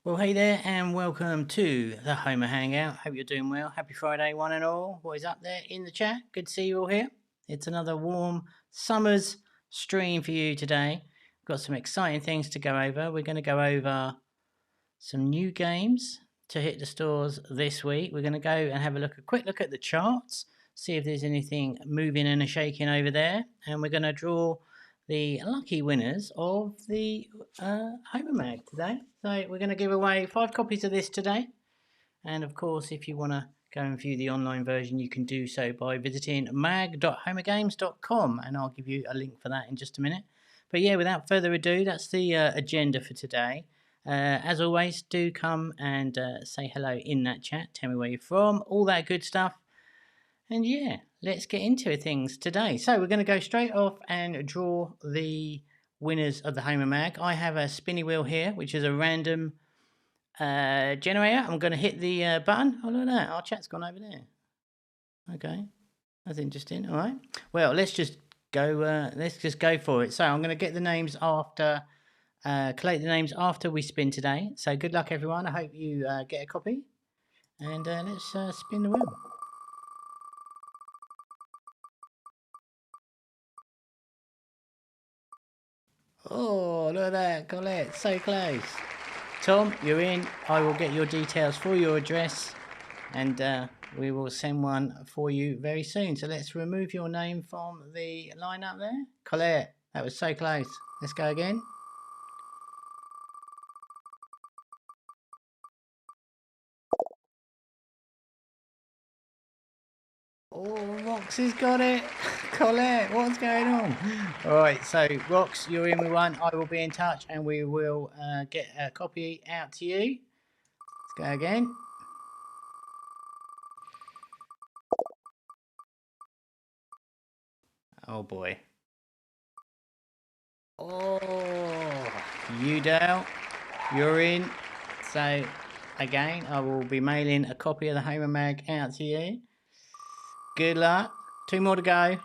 Well, hey there, and welcome to the Homa Hangout. Hope you're doing well. Happy Friday, one and all. What is up there in the chat? Good to see you all here. It's another warm summer's stream for you today. We've got some exciting things to go over. We're going to go over some new games to hit the stores this week. We're going to go and have a quick look at the charts, see if there's anything moving and shaking over there, and we're going to draw the lucky winners of the HomaMag today. So we're going to give away 5 copies of this today. And of course, if you want to go and view the online version, you can do so by visiting mag.homagames.com, and I'll give you a link for that in just a minute. But yeah, without further ado, that's the agenda for today. As always, do come and say hello in that chat. Tell me where you're from, all that good stuff. And yeah, let's get into things today. So we're going to go straight off and draw the winners of the HomaMag. I have a spinny wheel here, which is a random generator. I'm going to hit the button. Oh, look at that. Our chat's gone over there. Okay, that's interesting. All right. Well, let's just go. Let's just go for it. So I'm going to get the names after. Collect the names after we spin today. So good luck, everyone. I hope you get a copy. And let's spin the wheel. Oh, look at that, Colette, so close. Tom, you're in. I will get your details for your address, and we will send one for you very soon. So let's remove your name from the lineup there. Colette, that was so close. Let's go again. Oh, Rox has got it. Colette, what's going on? All right, so Rox, you're in with one. I will be in touch, and we will get a copy out to you. Let's go again. Oh boy. Oh, you Dale, you're in. So again, I will be mailing a copy of the HomaMag out to you. Good luck. 2 more to go.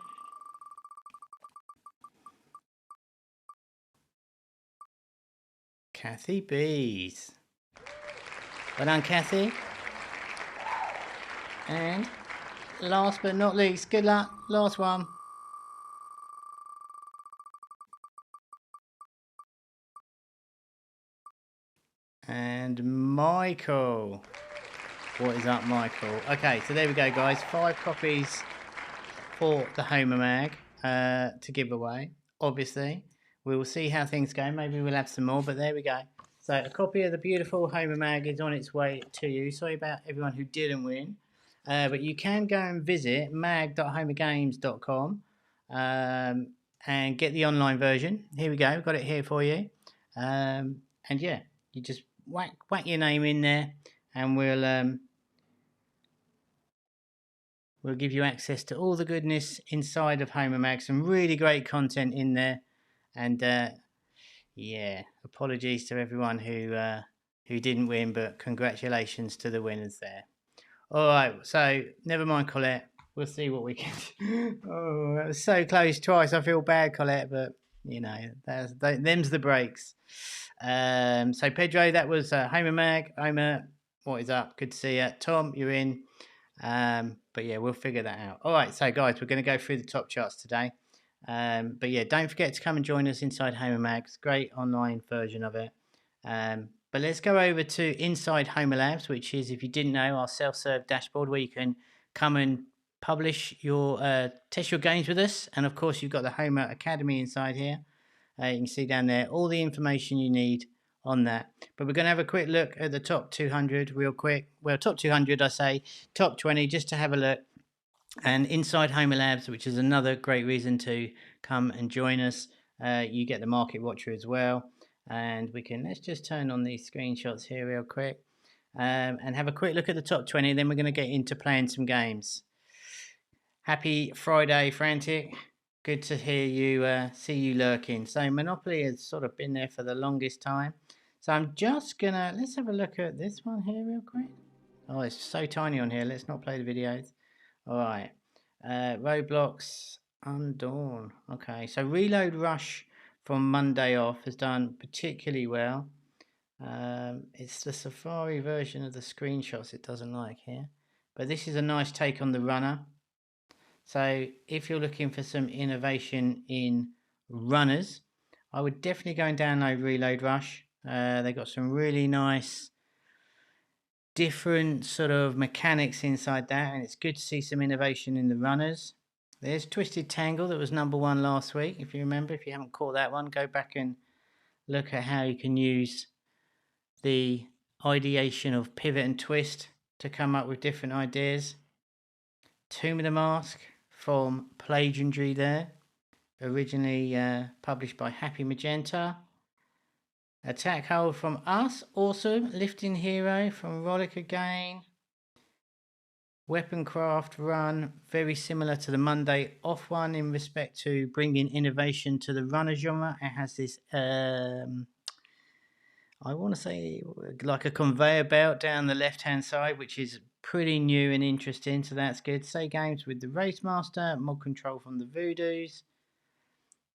Kathy Bees. Well done, Kathy. And last but not least, good luck. Last one. And Michael. What is up, Michael? Okay, so there we go, guys. 5 copies for the HomaMag to give away. Obviously, we will see how things go. Maybe we'll have some more, but there we go. So a copy of the beautiful HomaMag is on its way to you. Sorry about everyone who didn't win. But you can go and visit mag.homagames.com and get the online version. Here we go. We've got it here for you. And yeah, you just whack your name in there, and we'll give you access to all the goodness inside of HomaMag. Some really great content in there. And yeah, apologies to everyone who didn't win, but congratulations to the winners there. All right, so never mind, Colette. We'll see what we can do. Oh, that was so close twice. I feel bad, Colette, but you know, them's the breaks. So Pedro, that was HomaMag. Homer, what is up? Good to see you. Tom, you're in. But yeah, we'll figure that out. All right, so guys, we're going to go through the top charts today. But yeah, don't forget to come and join us inside HomaMag. It's a great online version of it. But let's go over to Inside Homa Labs, which is, if you didn't know, our self-serve dashboard where you can come and publish your test your games with us. And of course, you've got the Homa Academy inside here. You can see down there all the information you need on that. But we're going to have a quick look at the top 200 real quick. Well, top 200, I say, top 20, just to have a look. And inside Homa Labs, which is another great reason to come and join us, you get the Market Watcher as well. And we can, let's just turn on these screenshots here real quick and have a quick look at the top 20. Then we're going to get into playing some games. Happy Friday, Frantic. Good to hear you, see you lurking. So Monopoly has sort of been there for the longest time. So I'm just going to, let's have a look at this one here real quick. Oh, it's so tiny on here. Let's not play the videos. All right. Roblox Undawn. Okay, so Reload Rush from Monday off has done particularly well. It's the Safari version of the screenshots it doesn't like here. But this is a nice take on the runner. So if you're looking for some innovation in runners, I would definitely go and download Reload Rush. They've got some really nice different sort of mechanics inside that, and it's good to see some innovation in the runners. There's Twisted Tangle that was #1 last week. If you remember, if you haven't caught that one, go back and look at how you can use the ideation of pivot and twist to come up with different ideas. Tomb of the Mask from Plagiandry there, originally published by Happy Magenta. Attack Hold from us, awesome. Lifting Hero from Rollick again. Weaponcraft Run, very similar to the Monday off one in respect to bringing innovation to the runner genre. It has this, I want to say, like a conveyor belt down the left-hand side, which is pretty new and interesting, so that's good. Say Games with the Race Master, Mod Control from the Voodoos.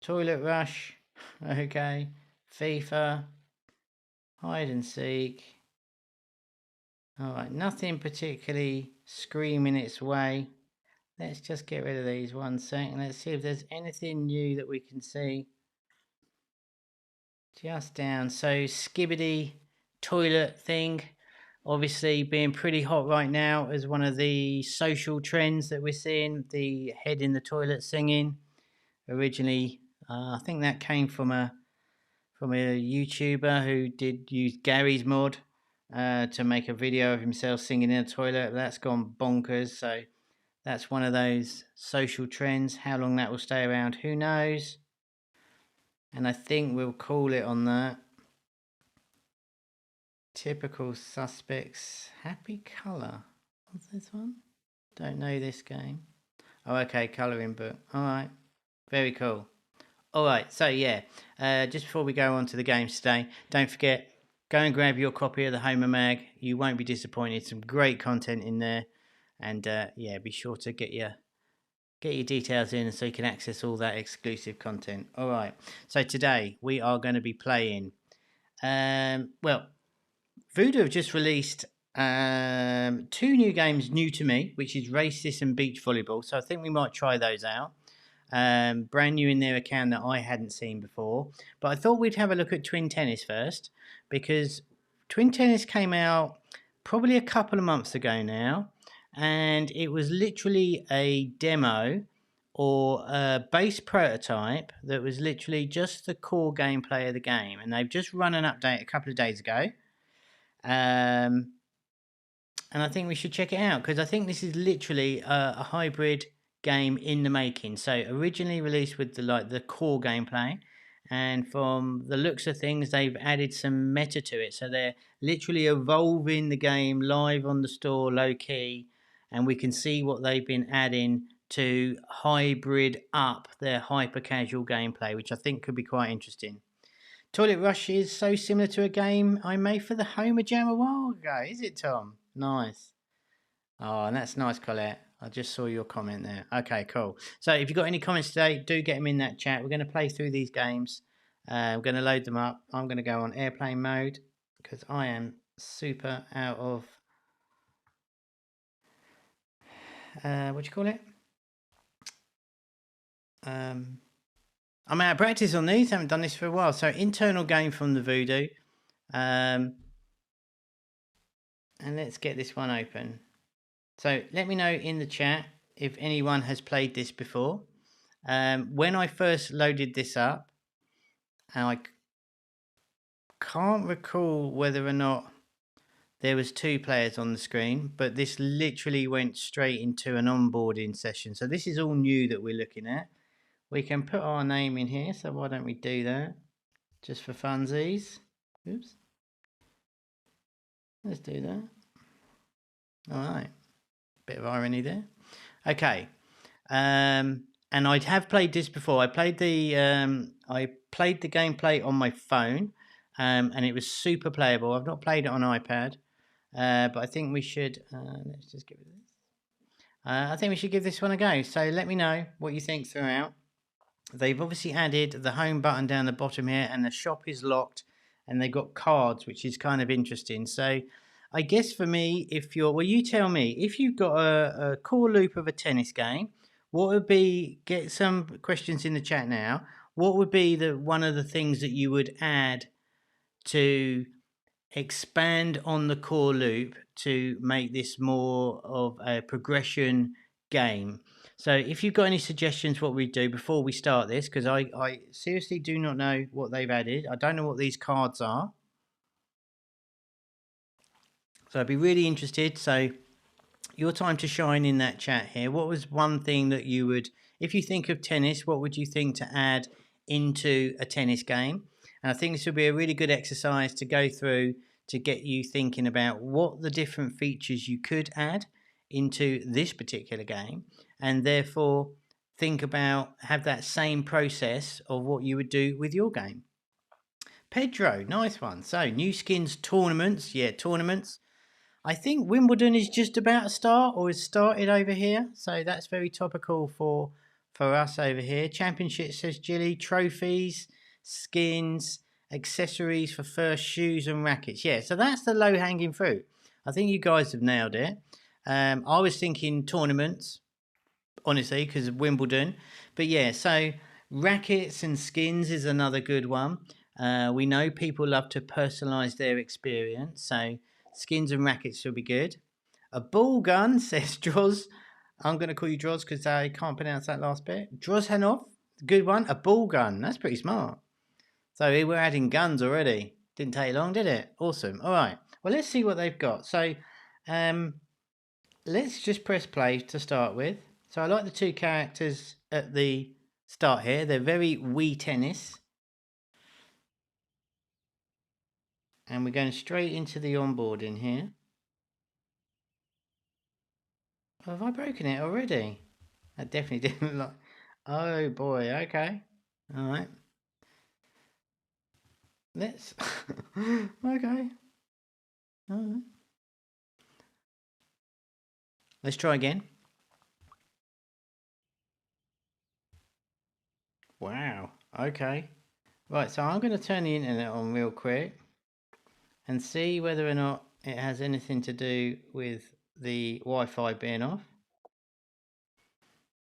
Toilet Rush, okay. FIFA, Hide and Seek. Alright, nothing particularly screaming its way. Let's just get rid of these 1 second. Let's see if there's anything new that we can see. Just down. So Skibbity toilet thing. Obviously being pretty hot right now as one of the social trends that we're seeing. The head in the toilet singing. Originally, I think that came from a YouTuber who did use Gary's mod to make a video of himself singing in a toilet. That's gone bonkers. So that's one of those social trends. How long that will stay around, who knows? And I think we'll call it on that. Typical Suspects. Happy Colour. What's this one? Don't know this game. Oh, okay, colouring book. Alright, very cool. Alright, so yeah, just before we go on to the games today, don't forget, go and grab your copy of the HomaMag. You won't be disappointed. Some great content in there. And yeah, be sure to get your details in so you can access all that exclusive content. Alright, so today we are going to be playing, well, Voodoo have just released 2 new games new to me, which is Racist and Beach Volleyball. So I think we might try those out. Brand new in their account that I hadn't seen before. But I thought we'd have a look at Twin Tennis first, because Twin Tennis came out probably a couple of months ago now, and it was literally a demo or a base prototype that was literally just the core gameplay of the game. And they've just run an update a couple of days ago. And I think we should check it out, because I think this is literally a hybrid game in the making. So originally released with the core gameplay, and from the looks of things they've added some meta to it, so they're literally evolving the game live on the store, low key, and we can see what they've been adding to hybrid up their hyper casual gameplay, which I think could be quite interesting. Toilet Rush is so similar to a game I made for the Homa Jam a while ago, is it, Tom? Nice. Oh, and that's nice, Colette. I just saw your comment there. Okay, cool. So if you've got any comments today, do get them in that chat. We're going to play through these games. We're going to load them up. I'm going to go on airplane mode because I am super out of... what do you call it? I'm out of practice on these. I haven't done this for a while. So internal game from the Voodoo. And let's get this one open. So let me know in the chat if anyone has played this before. When I first loaded this up, and I can't recall whether or not there was 2 players on the screen, but this literally went straight into an onboarding session. So this is all new that we're looking at. We can put our name in here, so why don't we do that? Just for funsies. Oops. Let's do that. Alright. Bit of irony there. Okay. And I have played this before. I played the gameplay on my phone, and it was super playable. I've not played it on iPad, but I think we should. Let's just give it this. I think we should give this one a go. So let me know what you think throughout. They've obviously added the home button down the bottom here, and the shop is locked and they've got cards, which is kind of interesting. So I guess for me, if you're, well, you tell me, if you've got a core loop of a tennis game, what would be, get some questions in the chat now, what would be the one of the things that you would add to expand on the core loop to make this more of a progression game? So if you've got any suggestions what we do before we start this, because I seriously do not know what they've added. I don't know what these cards are. So I'd be really interested. So your time to shine in that chat here. What was one thing that you would, if you think of tennis, what would you think to add into a tennis game? And I think this would be a really good exercise to go through to get you thinking about what the different features you could add into this particular game, and therefore think about, have that same process of what you would do with your game. Pedro, nice one. So new skins tournaments, yeah, tournaments. I think Wimbledon is just about to start, or has started over here, so that's very topical for us over here. Championship, says Jilly. Trophies, skins, accessories for first, shoes and rackets. Yeah, so that's the low hanging fruit. I think you guys have nailed it. I was thinking tournaments, honestly, because of Wimbledon, but yeah, so rackets and skins is another good one. We know people love to personalize their experience, so skins and rackets will be good. A ball gun, says Droz. I'm going to call you Droz because I can't pronounce that last bit. Drozhanov, good one. A ball gun, that's pretty smart. So we're adding guns already. Didn't take long, did it? Awesome. All right. Well, let's see what they've got. So let's just press play to start with. So I like the two characters at the start here. They're very Wii Tennis. And we're going straight into the onboarding here. Oh, have I broken it already? I definitely didn't like. Oh boy, okay. Alright. Let's. Okay. Alright. Let's try again. Wow. Okay. Right, so I'm going to turn the internet on real quick and see whether or not it has anything to do with the Wi-Fi being off.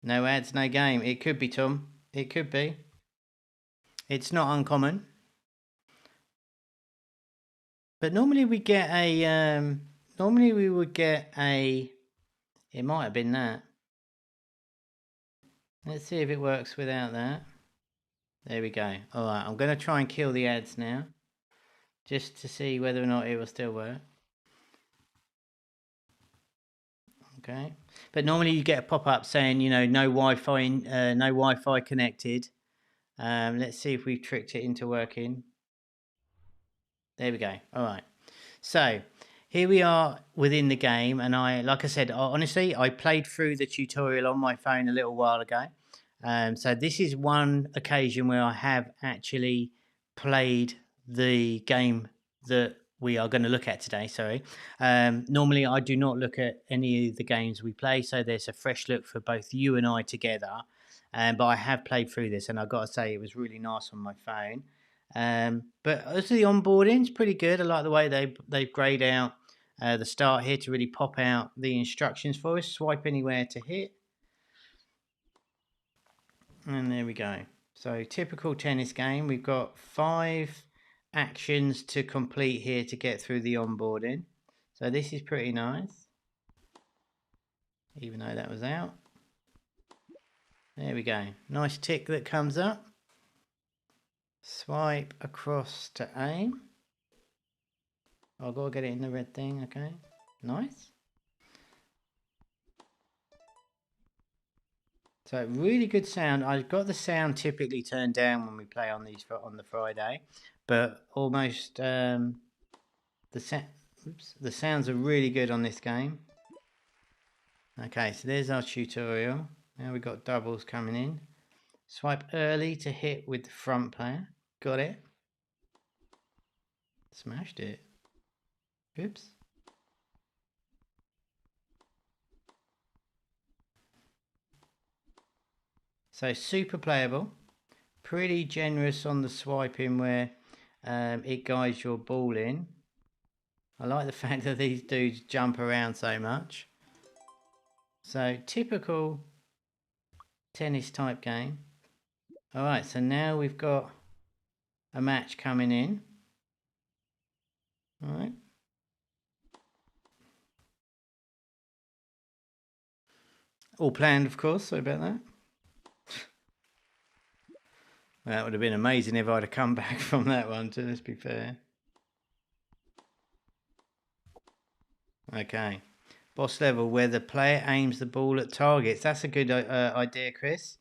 No ads, no game. It could be, Tom. It could be. It's not uncommon. But normally we get a, normally we would get a, it might have been that. Let's see if it works without that. There we go. Alright, I'm going to try and kill the ads now, just to see whether or not it will still work. Okay. But normally you get a pop-up saying, you know, no Wi-Fi connected. Let's see if we've tricked it into working. There we go. Alright. So, here we are within the game, and like I said, honestly, I played through the tutorial on my phone a little while ago. So this is one occasion where I have actually played the game that we are going to look at today, sorry. Normally I do not look at any of the games we play, so there's a fresh look for both you and I together. But I have played through this, and I've got to say it was really nice on my phone. But as the onboarding, it's pretty good. I like the way they've grayed out the start here to really pop out the instructions for us. Swipe anywhere to hit. And there we go. So typical tennis game. We've got 5 actions to complete here to get through the onboarding. So this is pretty nice. Even though that was out. There we go. Nice tick that comes up. Swipe across to aim. I've got to get it in the red thing, okay. Nice. So really good sound. I've got the sound typically turned down when we play on these on the Friday, but almost the sounds are really good on this game. Okay, so there's our tutorial. Now we've got doubles coming in. Swipe early to hit with the front player. Got it. Smashed it. Oops. So super playable. Pretty generous on the swiping where it guides your ball in. I like the fact that these dudes jump around so much. So typical tennis type game. Alright, so now we've got a match coming in. Alright. All planned, of course, sorry about that. Well, that would have been amazing if I'd have come back from that one, too, let's be fair. Okay. Boss level, where the player aims the ball at targets. That's a good idea, Chris.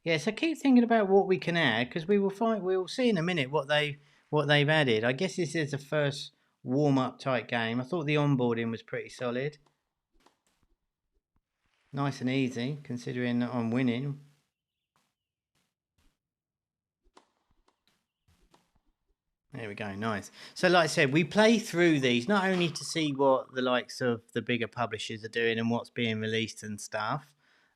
Yeah, so keep thinking about what we can add, because we'll see in a minute what they've added. I guess this is the first warm-up type game. I thought the onboarding was pretty solid. Nice and easy, considering that I'm winning. There we go, nice. So like I said, we play through these not only to see what the likes of the bigger publishers are doing and what's being released and stuff,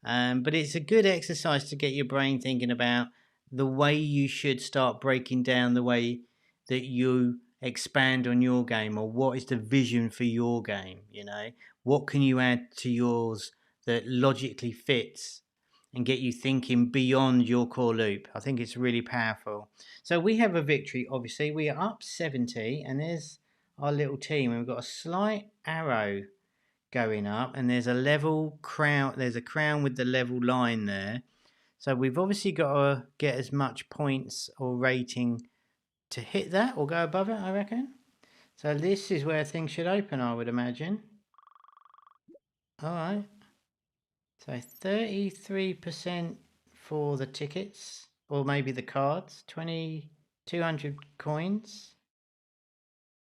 but it's a good exercise to get your brain thinking about the way you should start breaking down the way that you expand on your game, or what is the vision for your game, you know? What can you add to yours that logically fits and get you thinking beyond your core loop? I think it's really powerful. So we have a victory, obviously. We are up 70, and there's our little team. And we've got a slight arrow going up, and there's a level crown. There's a crown with the level line there. So we've obviously got to get as much points or rating to hit that or go above it, I reckon. So this is where things should open, I would imagine. All right. So 33% for the tickets, or maybe the cards. 200 coins.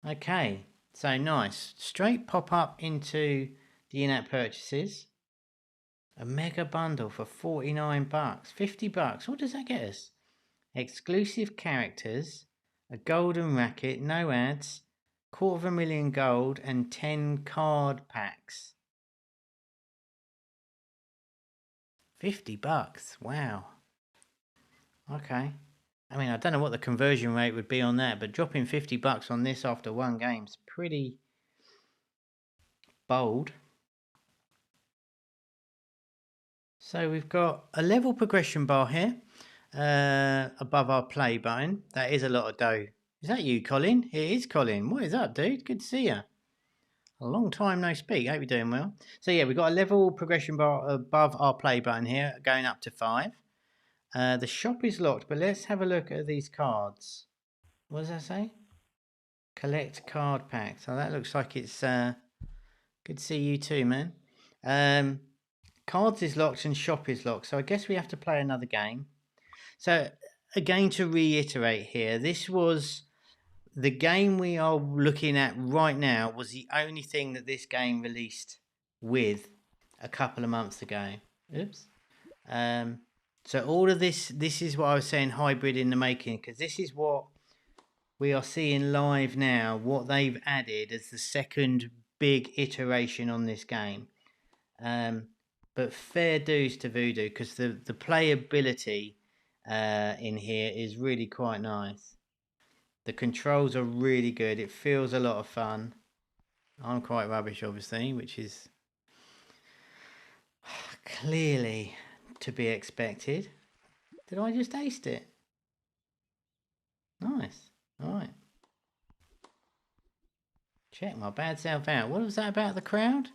Okay, so nice. Straight pop up into the in-app purchases. A mega bundle for 49 bucks. 50 bucks. What does that get us? Exclusive characters, a golden racket, no ads, 250,000 gold, and 10 card packs. 50 bucks. Wow. Okay. I mean, I don't know what the conversion rate would be on that, but dropping 50 bucks on this after one game's pretty bold. So we've got a level progression bar here above our play button. That is a lot of dough. Is that you, Colin? It is Colin. What is up, dude? Good to see you. A long time no speak. Hope you're doing well. So yeah, we've got a level progression bar above our play button here, going up to 5. The shop is locked, but let's have a look at these cards. What does that say? Collect card packs. So that looks like it's good to see you too, man. Cards is locked and shop is locked, so I guess we have to play another game. So again, to reiterate here, this was the game we are looking at right now was the only thing that this game released with a couple of months ago. Oops. So all of this is what I was saying, hybrid in the making, because this is what we are seeing live now, what they've added as the second big iteration on this game. But fair dues to Voodoo, because the playability in here is really quite nice. The controls are really good. It feels a lot of fun. I'm quite rubbish, obviously, which is clearly to be expected. Did I just aced it? Nice. All right. Check my bad self out. What was that about the crowd?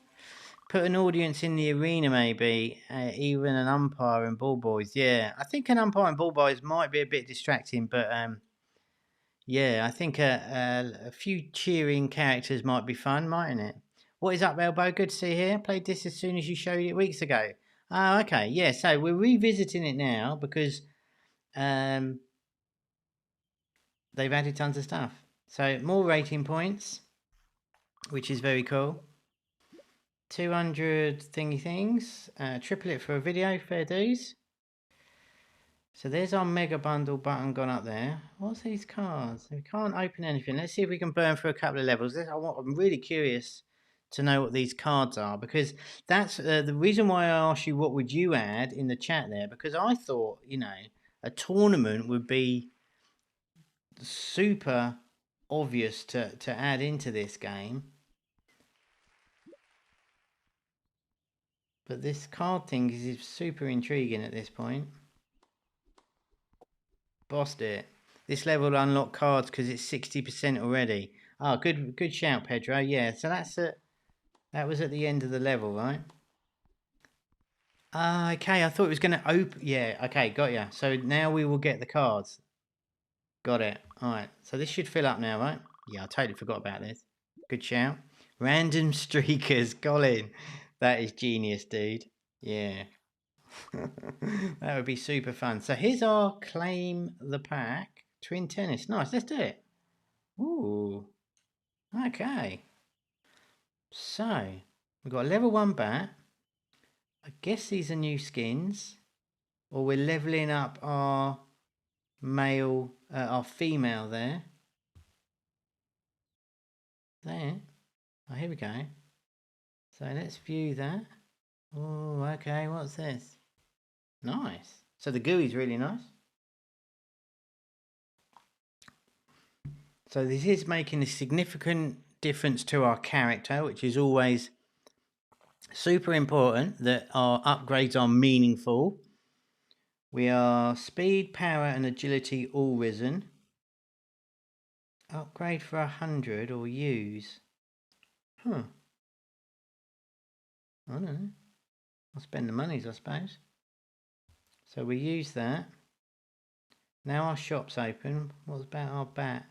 Put an audience in the arena, maybe. Even an umpire and ball boys. Yeah, I think an umpire and ball boys might be a bit distracting, but yeah, I think a few cheering characters might be fun, mightn't it? What is up, Elbow? Good to see you here. Played this as soon as you showed it weeks ago. Oh, okay. Yeah, so we're revisiting it now because they've added tons of stuff. So more rating points, which is very cool. 200 thingy things. Triple it for a video, fair dues. So there's our mega bundle button gone up there. What's these cards? We can't open anything. Let's see if we can burn through a couple of levels. I'm really curious to know what these cards are, because that's the reason why I asked you what would you add in the chat there, because I thought, you know, a tournament would be super obvious to add into this game. But this card thing is super intriguing at this point. Bossed it. This level will unlock cards because it's 60% already. Oh, good shout, Pedro. Yeah, so that was at the end of the level, right? Okay, I thought it was going to open. Yeah, okay, got ya. So now we will get the cards. Got it. All right, so this should fill up now, right? Yeah, I totally forgot about this. Good shout. Random streakers, Colin. That is genius, dude. Yeah. That would be super fun. So here's our claim the pack. Twin tennis. Nice, let's do it. Ooh. Okay. So, we've got a level 1 bat. I guess these are new skins. Or we're leveling up our male, our female there. There. Oh, here we go. So let's view that. Oh, okay, what's this? Nice. So the GUI's really nice. So this is making a significant difference to our character, which is always super important that our upgrades are meaningful. We are speed, power and agility all risen. Upgrade for 100 or use. Huh. I don't know. I'll spend the monies, I suppose. So we use that. Now our shop's open. What about our bat?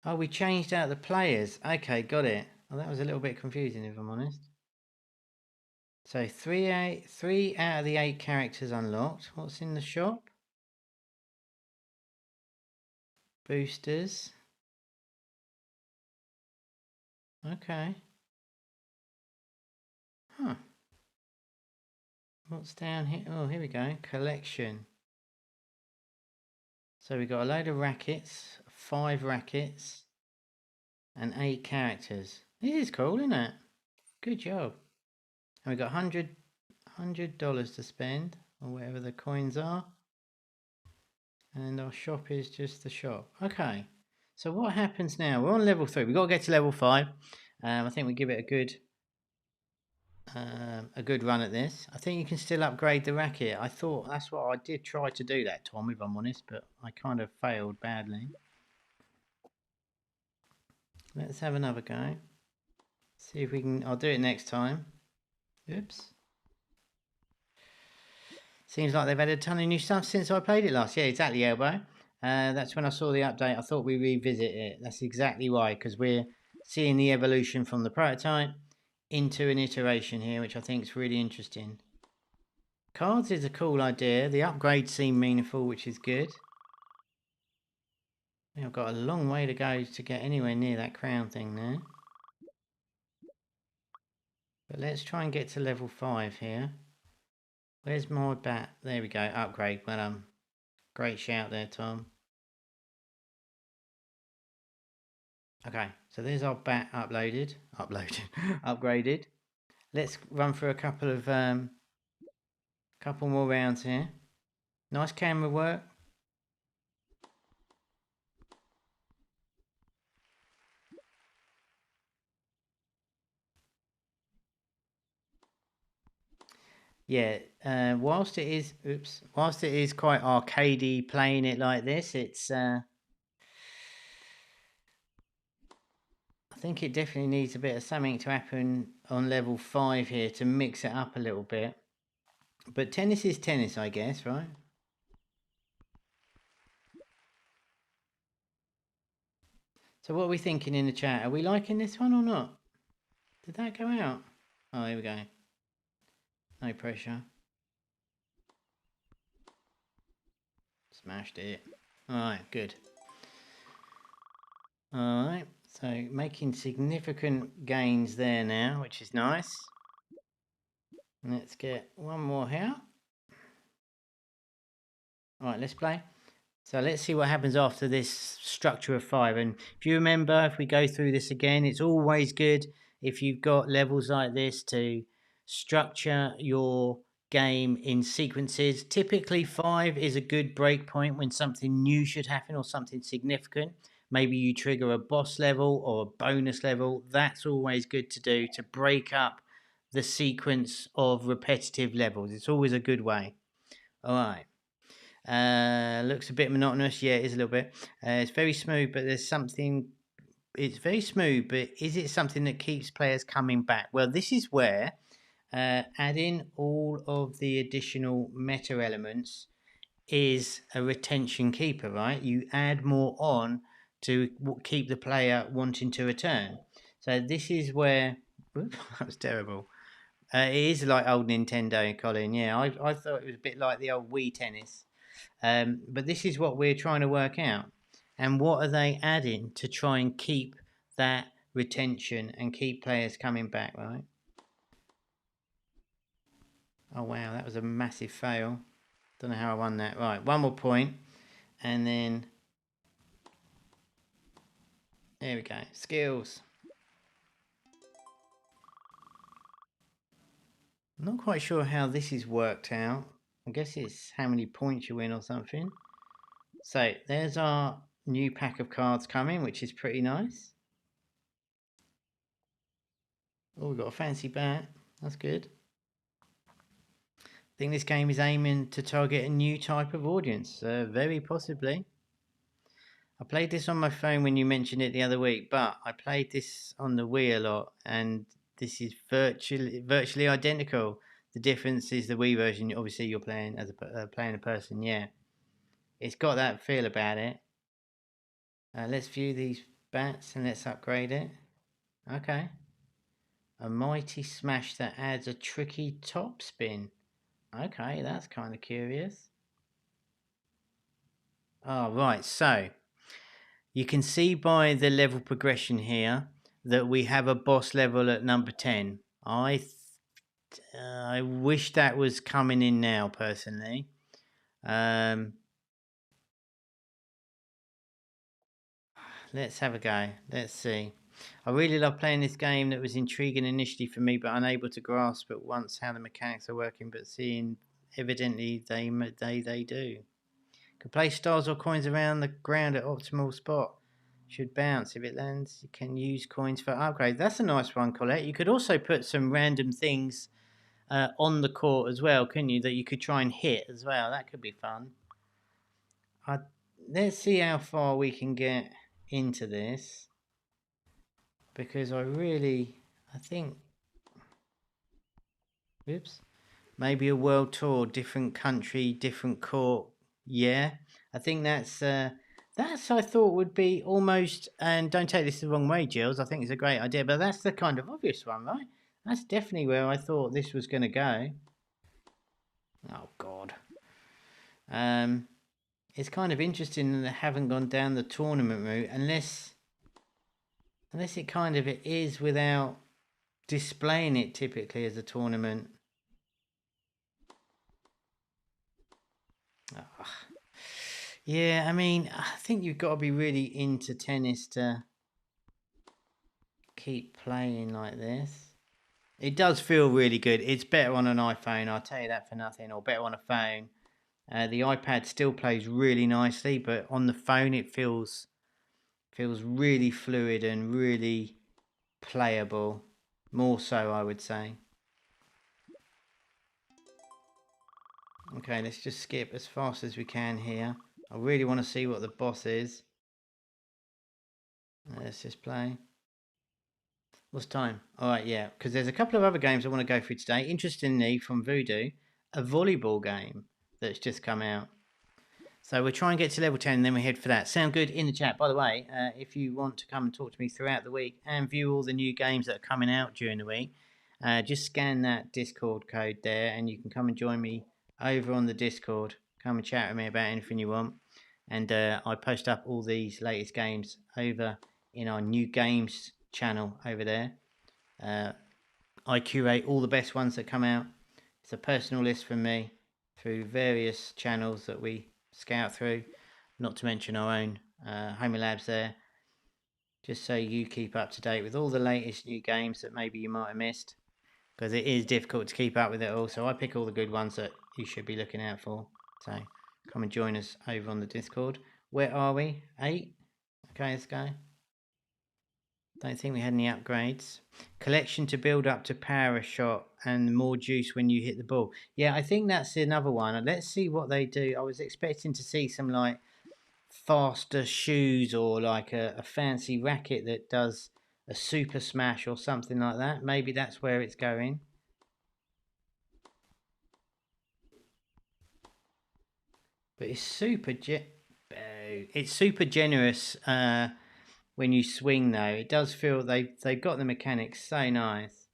Oh, we changed out the players. Okay, got it. Well, that was a little bit confusing, if I'm honest. So 3 out of the 8 characters unlocked. What's in the shop? Boosters. Okay. Huh. What's down here? Oh, here we go. Collection. So we got a load of rackets, 5 rackets, and 8 characters. This is cool, isn't it? Good job. And we got $100 to spend, or whatever the coins are. And our shop is just the shop. Okay. So what happens now? We're on level 3. We've got to get to level 5. I think we give it a good run at this. I think you can still upgrade the racket. I thought that's what I did try to do that, Tom, if I'm honest, but I kind of failed badly. Let's have another go. See if we can. I'll do it next time. Oops. Seems like they've added a ton of new stuff since I played it last. Yeah, exactly, Elbow. That's when I saw the update. I thought we revisit it. That's exactly why, because we're seeing the evolution from the prototype into an iteration here, which I think is really interesting. Cards is a cool idea. The upgrades seem meaningful, which is good. I've got a long way to go to get anywhere near that crown thing there. But let's try and get to level 5 here. Where's my bat? There we go, upgrade. Well, great shout there, Tom. Okay, so there's our bat upgraded. Let's run through a couple more rounds here. Nice camera work. Yeah, whilst it is quite arcadey playing it like this, it's I think it definitely needs a bit of something to happen on level 5 here to mix it up a little bit. But tennis is tennis, I guess, right? So what are we thinking in the chat? Are we liking this one or not? Did that go out? Oh, here we go. No pressure. Smashed it. Alright, good. Alright, so making significant gains there now, which is nice. Let's get one more here. Alright, let's play. So let's see what happens after this structure of 5. And if you remember, if we go through this again, it's always good if you've got levels like this to structure your game in sequences. Typically 5 is a good break point when something new should happen or something significant. Maybe you trigger a boss level or a bonus level. That's always good to do to break up the sequence of repetitive levels. It's always a good way. All right. Looks a bit monotonous. Yeah, it is a little bit. It's very smooth, but there's something. It's very smooth, but is it something that keeps players coming back? Well, this is where adding all of the additional meta elements is a retention keeper, right? You add more on to keep the player wanting to return. So this is where oops, that was terrible. It is like old Nintendo, Colin. Yeah, I thought it was a bit like the old Wii tennis. But this is what we're trying to work out. And what are they adding to try and keep that retention and keep players coming back, right? Oh wow, that was a massive fail. Don't know how I won that. Right, one more point, and then there we go. Skills. I'm not quite sure how this is worked out. I guess it's how many points you win or something. So there's our new pack of cards coming, which is pretty nice. Oh, we've got a fancy bat. That's good. I think this game is aiming to target a new type of audience, very possibly. I played this on my phone when you mentioned it the other week, but I played this on the Wii a lot, and this is virtually identical. The difference is the Wii version. Obviously, you're playing as playing a person. Yeah, it's got that feel about it. Let's view these bats and let's upgrade it. Okay, a mighty smash that adds a tricky top spin. Okay, that's kind of curious. Oh, right. So you can see by the level progression here that we have a boss level at number 10. I wish that was coming in now, personally. Let's have a go. Let's see. I really love playing this game that was intriguing initially for me, but unable to grasp at once how the mechanics are working, but seeing evidently they do. Can place stars or coins around the ground at optimal spot. Should bounce. If it lands, you can use coins for upgrade. That's a nice one, Colette. You could also put some random things on the court as well, couldn't you? That you could try and hit as well. That could be fun. Let's see how far we can get into this. Because I think, oops, maybe a world tour, different country, different court. Yeah, I think that's I thought would be almost, and don't take this the wrong way, Gilles, I think it's a great idea, but that's the kind of obvious one, right? That's definitely where I thought this was going to go. Oh, God. It's kind of interesting that they haven't gone down the tournament route, unless it kind of it is without displaying it typically as a tournament. Oh. Yeah, I mean, I think you've got to be really into tennis to keep playing like this. It does feel really good. It's better on an iPhone, I'll tell you that for nothing, or better on a phone. The iPad still plays really nicely, but on the phone it feels really fluid and really playable. More so, I would say. Okay, let's just skip as fast as we can here. I really want to see what the boss is. Let's just play. What's time? Alright, yeah, because there's a couple of other games I want to go through today. Interestingly, from Voodoo, a volleyball game that's just come out. So we'll try and get to level 10 and then we head for that. Sound good in the chat. By the way, if you want to come and talk to me throughout the week and view all the new games that are coming out during the week, just scan that Discord code there and you can come and join me over on the Discord. Come and chat with me about anything you want. And I post up all these latest games over in our new games channel over there. I curate all the best ones that come out. It's a personal list from me through various channels that we scout through, not to mention our own Homa Labs there, just so you keep up to date with all the latest new games that maybe you might have missed. because it is difficult to keep up with it all. So I pick all the good ones that you should be looking out for. So come and join us over on the Discord. Where are we? 8? Okay, let's go. Don't think we had any upgrades. Collection to build up to power a shot and more juice when you hit the ball. Yeah, I think that's another one. Let's see what they do. I was expecting to see some like faster shoes or like a fancy racket that does a super smash or something like that. Maybe that's where it's going. But it's super generous when you swing though. It does feel they've got the mechanics so nice.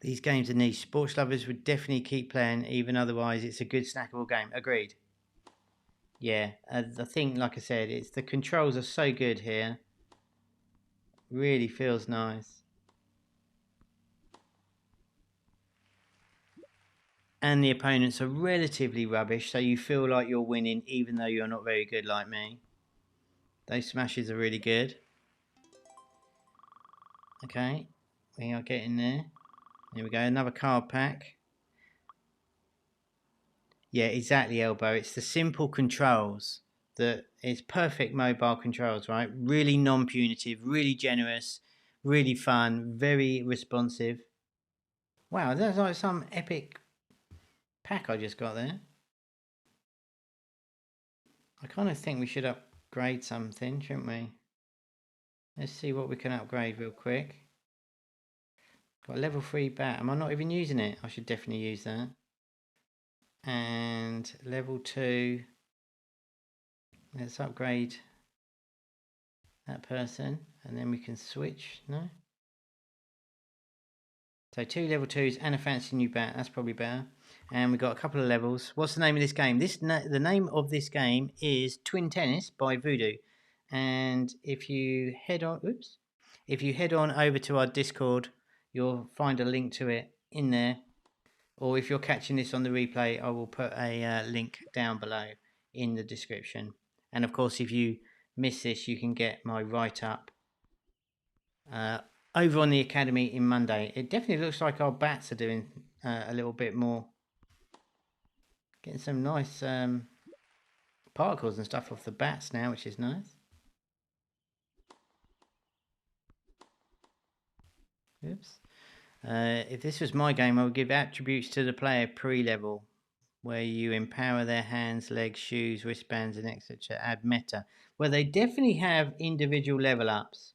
These games are niche. Sports lovers would definitely keep playing, even otherwise it's a good snackable game. Agreed. Yeah, I think, like I said, it's the controls are so good here. Really feels nice. And the opponents are relatively rubbish, so you feel like you're winning, even though you're not very good like me. Those smashes are really good. Okay, we are getting there. Here we go, another card pack. Yeah, exactly, Elbow. It's the simple controls that it's perfect mobile controls, right? Really non-punitive, really generous, really fun, very responsive. Wow, that's like some epic pack I just got there. I kind of think we should upgrade something, shouldn't we? Let's see what we can upgrade real quick. Got a level 3 bat. Am I not even using it? I should definitely use that. And level 2. Let's upgrade that person. And then we can switch. No? So 2 level 2s and a fancy new bat. That's probably better. And we've got a couple of levels. What's the name of this game? The name of this game is Twin Tennis by Voodoo. And if you head on... Oops. If you head on over to our Discord, you'll find a link to it in there. Or if you're catching this on the replay, I will put a link down below in the description. And of course, if you miss this, you can get my write-up over on the Academy in Monday. It definitely looks like our bats are doing a little bit more. Getting some nice particles and stuff off the bats now, which is nice. Oops. If this was my game, I would give attributes to the player pre-level, where you empower their hands, legs, shoes, wristbands, and etc. Add meta. Well, they definitely have individual level ups,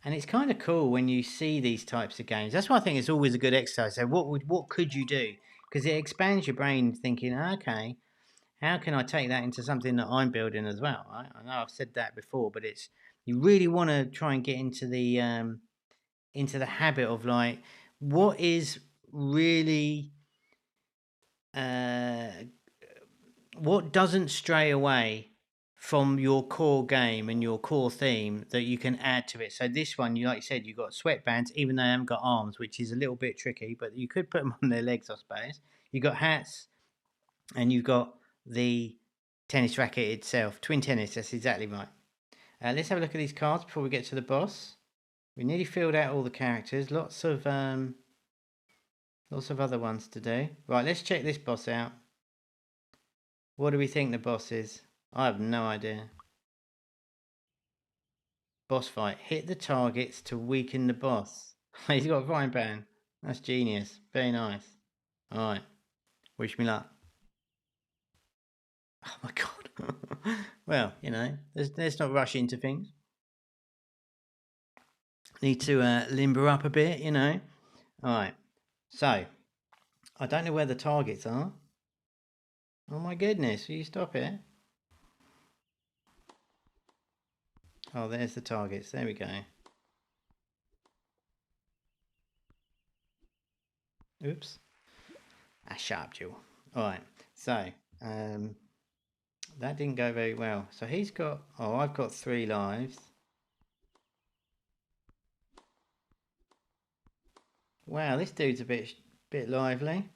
and it's kind of cool when you see these types of games. That's why I think it's always a good exercise. So, what could you do? Because it expands your brain, thinking, okay, how can I take that into something that I'm building as well? Right? I know I've said that before, but it's you really want to try and get into the habit of like what is really what doesn't stray away from your core game and your core theme that you can add to it. So this one, you like you said, you've got sweatbands, even though they haven't got arms, which is a little bit tricky, but you could put them on their legs, I suppose. You've got hats, and you've got the tennis racket itself. Twin tennis, that's exactly right. Let's have a look at these cards before we get to the boss. We nearly filled out all the characters. Lots of other ones to do. Right, let's check this boss out. What do we think the boss is? I have no idea. Boss fight. Hit the targets to weaken the boss. He's got a frying pan. That's genius. Very nice. Alright. Wish me luck. Oh my god. Well, you know, let's not rush into things. Need to limber up a bit, you know. Alright. So, I don't know where the targets are. Oh my goodness, will you stop it? Oh, there's the targets. There we go. Oops. I sharped you. Alright, so that didn't go very well. So he's got, oh, I've got 3 lives. Wow, this dude's a bit lively.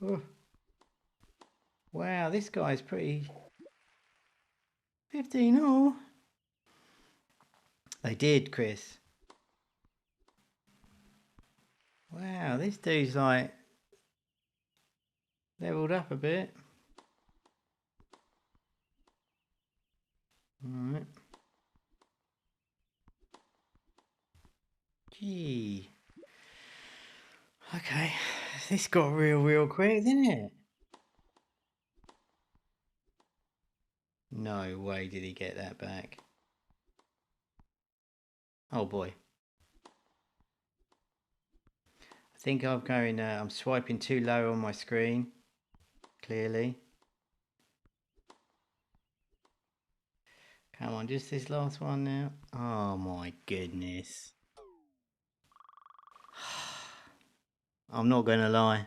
Ooh. Wow, this guy's pretty... 15 all. They did, Chris. Wow, this dude's like leveled up a bit. Alright. Gee. Okay. This got real quick, didn't it? No way did he get that back. Oh boy. I think I'm going, I'm swiping too low on my screen. Clearly. Come on, just this last one now. Oh my goodness. I'm not going to lie.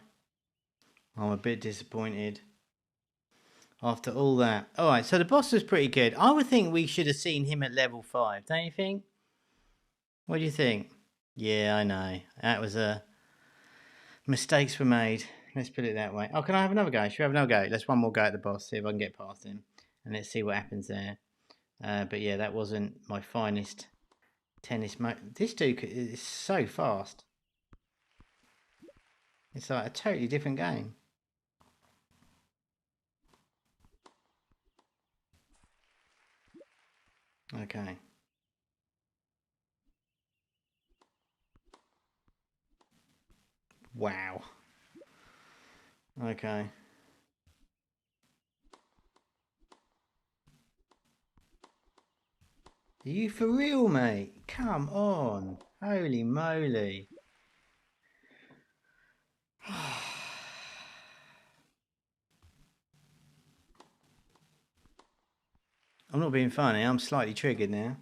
I'm a bit disappointed. After all that. Alright, so the boss was pretty good. I would think we should have seen him at level 5, don't you think? What do you think? Yeah, I know. That was a... Mistakes were made. Let's put it that way. Oh, can I have another go? Should we have another go? Let's one more go at the boss, see if I can get past him. And let's see what happens there. But yeah, that wasn't my finest tennis This dude is so fast. It's like a totally different game. Okay. Wow. Okay. Are you for real, mate? Come on. Holy moly. I'm not being funny. I'm slightly triggered now.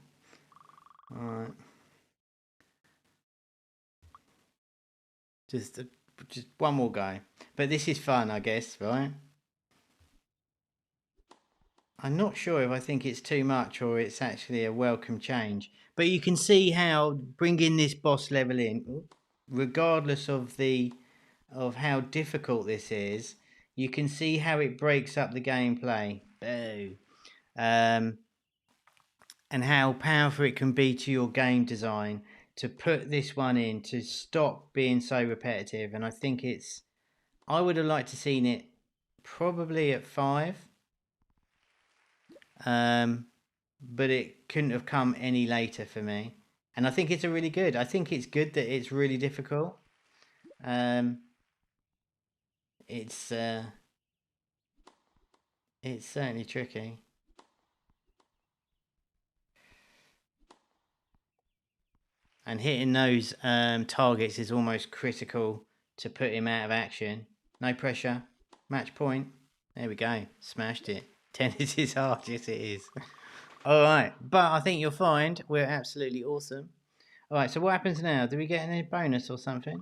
Alright. Just one more go. But this is fun, I guess, right? I'm not sure if I think it's too much or it's actually a welcome change. But you can see how bringing this boss level in, regardless of how difficult this is, you can see how it breaks up the gameplay. Boo. And how powerful it can be to your game design to put this one in to stop being so repetitive. And I think I would have liked to seen it probably at 5. But it couldn't have come any later for me. And I think it's a really good. I think it's good that it's really difficult. It's certainly tricky. And hitting those targets is almost critical to put him out of action. No pressure. Match point. There we go. Smashed it. Tennis is hard. Yes, it is. All right. But I think you'll find we're absolutely awesome. All right. So what happens now? Do we get any bonus or something?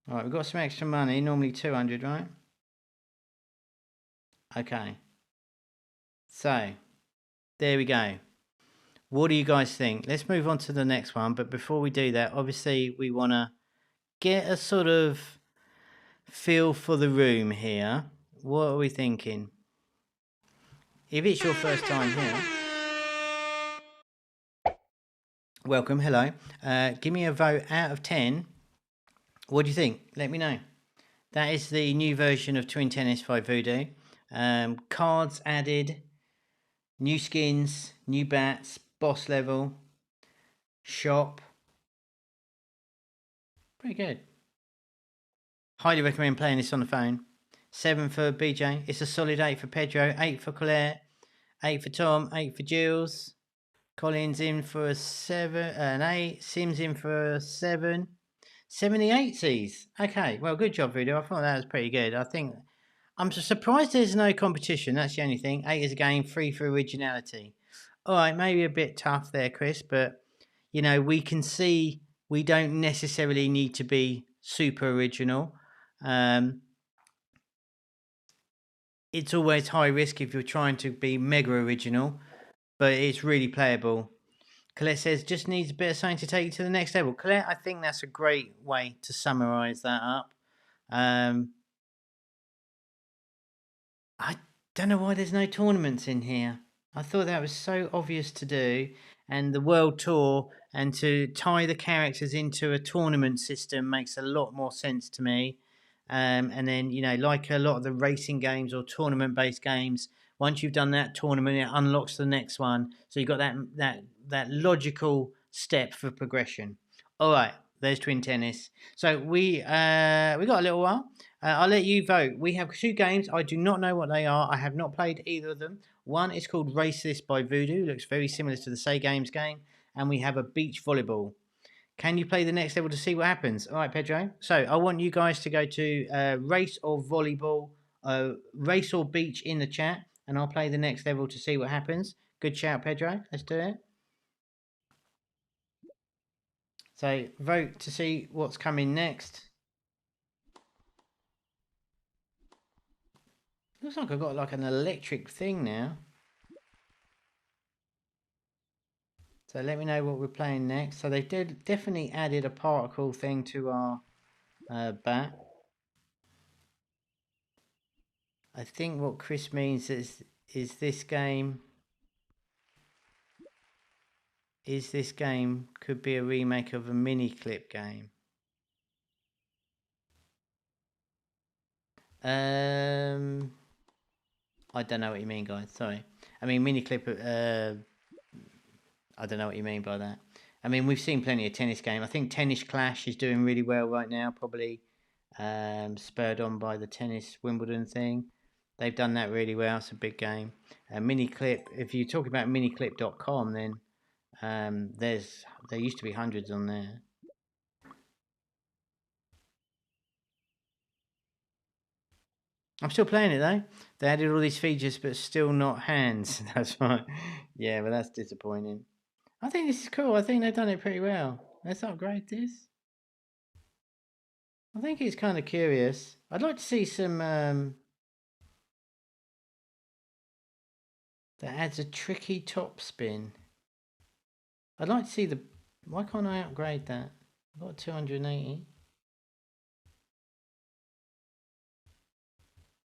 All right. We've got some extra money. Normally 200, right? Okay. So there we go. What do you guys think? Let's move on to the next one. But before we do that, obviously we want to get a sort of feel for the room here. What are we thinking? If it's your first time here, welcome, hello. Give me a vote out of 10. What do you think? Let me know. That is the new version of Twin Tennis by Voodoo. Cards added, new skins, new bats, boss level, shop. Pretty good. Highly recommend playing this on the phone. 7 for BJ. It's a solid 8 for Pedro. 8 for Colette. 8 for Tom. 8 for Jules. Collins in for a 7, an 8. Sims in for a 7. 78s. Okay, well, good job, Voodoo. I thought that was pretty good. I think I'm surprised there's no competition. That's the only thing. 8 is a game, 3 for originality. All right, maybe a bit tough there, Chris, but you know, we can see we don't necessarily need to be super original. It's always high risk if you're trying to be mega original, but it's really playable. Colette says, just needs a bit of something to take you to the next level. Colette, I think that's a great way to summarise that up. I don't know why there's no tournaments in here. I thought that was so obvious to do, and the world tour and to tie the characters into a tournament system makes a lot more sense to me. And then like a lot of the racing games or tournament-based games, once you've done that tournament, it unlocks the next one. So you've got that logical step for progression. All right, there's twin tennis. So we got a little while. I'll let you vote. We have two games. I do not know what they are. I have not played either of them. One is called Race This by Voodoo. Looks very similar to the Say Games game. And we have a beach volleyball. Can you play the next level to see what happens? All right, Pedro. So I want you guys to go to race or volleyball, race or beach in the chat, and I'll play the next level to see what happens. Good shout, Pedro. Let's do it. So vote to see what's coming next. Looks like I've got like an electric thing now. So let me know what we're playing next. So they definitely added a particle thing to our bat. I think what Chris means is this game could be a remake of a mini clip game. I don't know what you mean, guys. Sorry. I mean mini clip. I don't know what you mean by that. I mean, we've seen plenty of tennis game. I think Tennis Clash is doing really well right now, probably spurred on by the tennis Wimbledon thing. They've done that really well. It's a big game. Mini clip. If you're talking about miniclip.com, then there used to be hundreds on there. I'm still playing it though. They added all these features, but still not hands. That's right. Yeah, but that's disappointing. I think this is cool. I think they've done it pretty well. Let's upgrade this. I think it's kind of curious. I'd like to see some that adds a tricky top spin. I'd like to see the. Why can't I upgrade that? I've got 280.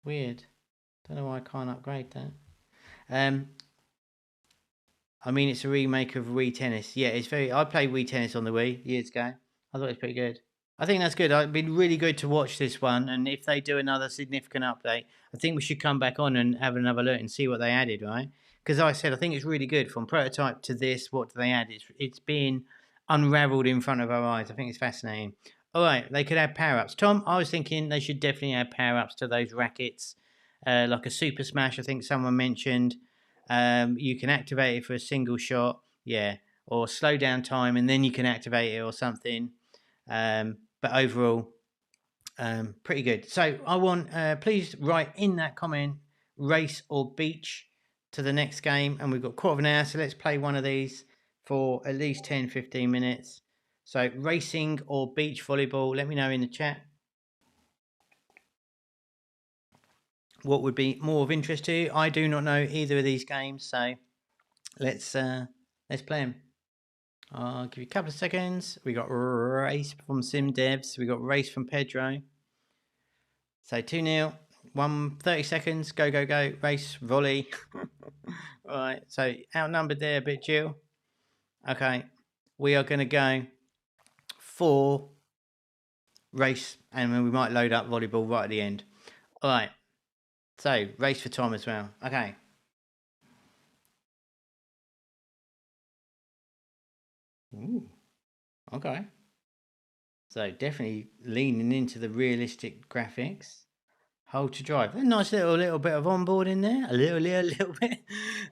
Weird. Don't know why I can't upgrade that. I mean, it's a remake of Wii Tennis. Yeah, it's very. I played Wii Tennis on the Wii years ago. I thought it was pretty good. I think that's good. It'd been really good to watch this one, and if they do another significant update, I think we should come back on and have another look and see what they added, right? Because like I said, I think it's really good from prototype to this. What do they add? It's being unravelled in front of our eyes. I think it's fascinating. All right, they could add power ups. Tom, I was thinking they should definitely add power ups to those rackets, like a super smash. I think someone mentioned. You can activate it for a single shot, yeah, or slow down time, and then you can activate it or something. But overall, pretty good. So I want, please write in that comment, race or beach to the next game. And we've got a quarter of an hour, so let's play one of these for at least 10-15 minutes. So racing or beach volleyball, let me know in the chat what would be more of interest to you. I do not know either of these games, so let's play them. I'll give you a couple of seconds. We got race from Sim Devs. We got race from Pedro. So 2-0. 30 seconds. Go, go, go. Race, volley. All right. So outnumbered there a bit, Jill. Okay. We are going to go for race. And then we might load up volleyball right at the end. All right. So race for Tom as well. Okay. Ooh. Okay. So definitely leaning into the realistic graphics. Hold to drive. A nice little bit of onboarding there. A little bit.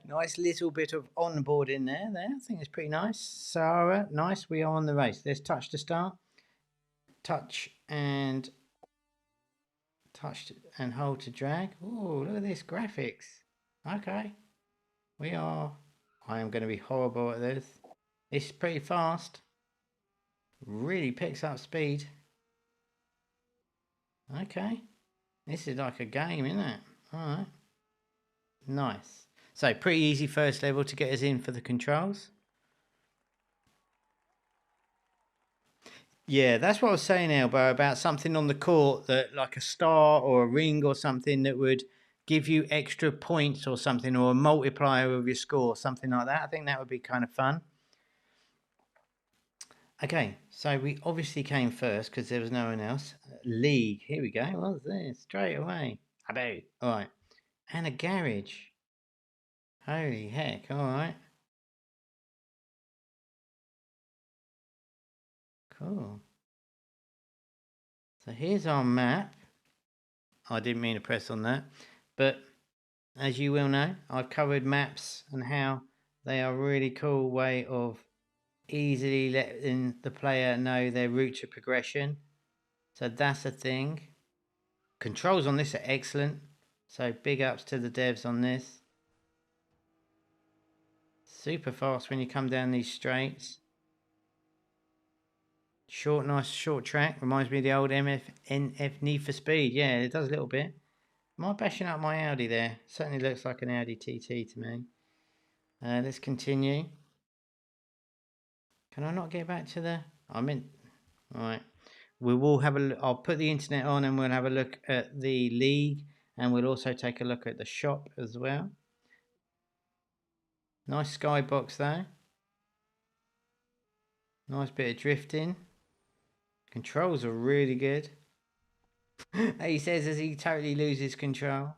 Nice little bit of onboarding there. I think it's pretty nice. Sarah, nice. We are on the race. Let's touch to start. Touch and hold to drag. Oh, look at this graphics. Okay. We are. I am going to be horrible at this. It's pretty fast. Really picks up speed. Okay. This is like a game, isn't it? Alright. Nice. So pretty easy first level to get us in for the controls. Yeah, that's what I was saying, Elbow, about something on the court that like a star or a ring or something that would give you extra points or something, or a multiplier of your score, something like that. I think that would be kind of fun. Okay, so we obviously came first because there was no one else. League, here we go. What's this? Straight away. About. All right. And a garage. Holy heck, all right. Cool. So here's our map. I didn't mean to press on that, but as you will know, I've covered maps and how they are a really cool way of easily letting the player know their route to progression. So that's a thing. Controls on this are excellent. So big ups to the devs on this. Super fast when you come down these straights. Short, nice short track. Reminds me of the old NF Need for Speed. Yeah, it does a little bit. Am I bashing up my Audi there? Certainly looks like an Audi TT to me. Let's continue. Can I not get back to the... I meant... Alright. We will have a... I'll put the internet on and we'll have a look at the league. And we'll also take a look at the shop as well. Nice skybox though. Nice bit of drifting. Controls are really good. He says as he totally loses control.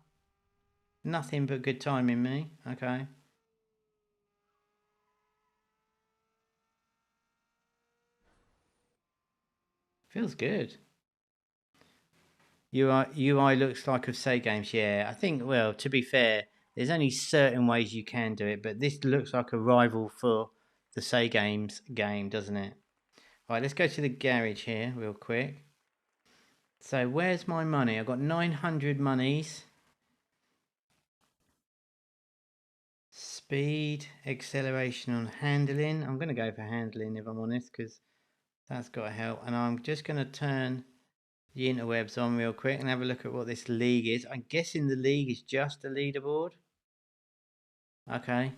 Nothing but good timing, me. Okay. Feels good. UI looks like of Say Games. Yeah, I think, well, to be fair, there's only certain ways you can do it, but this looks like a rival for the Say Games game, doesn't it? All right, let's go to the garage here real quick. So where's my money? I've got 900 monies. Speed, acceleration on handling. I'm going to go for handling if I'm honest, because that's got to help. And I'm just going to turn the interwebs on real quick and have a look at what this league is. I'm guessing the league is just a leaderboard. Okay.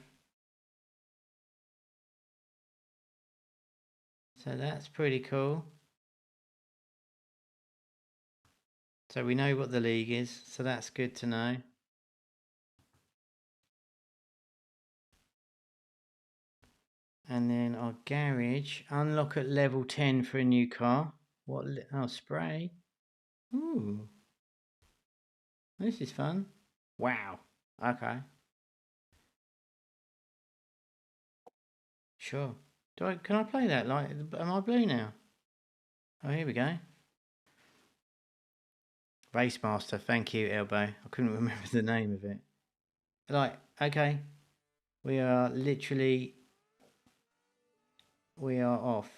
So that's pretty cool. So we know what the league is, so that's good to know. And then our garage, unlock at level 10 for a new car. What? Oh, spray. Ooh. This is fun. Wow. Okay. Sure. Can I play that? Like, am I blue now? Oh, here we go. Race Master, thank you, Elbow. I couldn't remember the name of it. Like, okay. We are literally... We are off.